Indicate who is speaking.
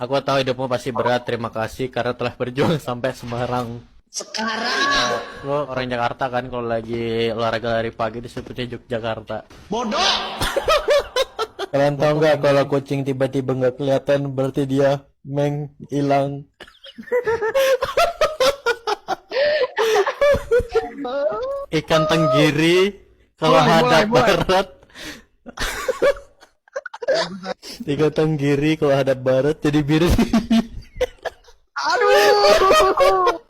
Speaker 1: Aku tahu hidupmu pasti berat. Terima kasih karena telah berjuang sampai Semarang.
Speaker 2: Sekarang
Speaker 1: Lo orang Jakarta kan, kalau lagi olahraga lari pagi disebutnya Yogyakarta.
Speaker 2: bodoh.
Speaker 1: Kalian tahu nggak kalau kucing tiba-tiba nggak kelihatan berarti dia menghilang. Ikan tenggiri kalau hadap barat. Ikan tenggiri kalau hadap barat jadi biru.
Speaker 2: Aduh.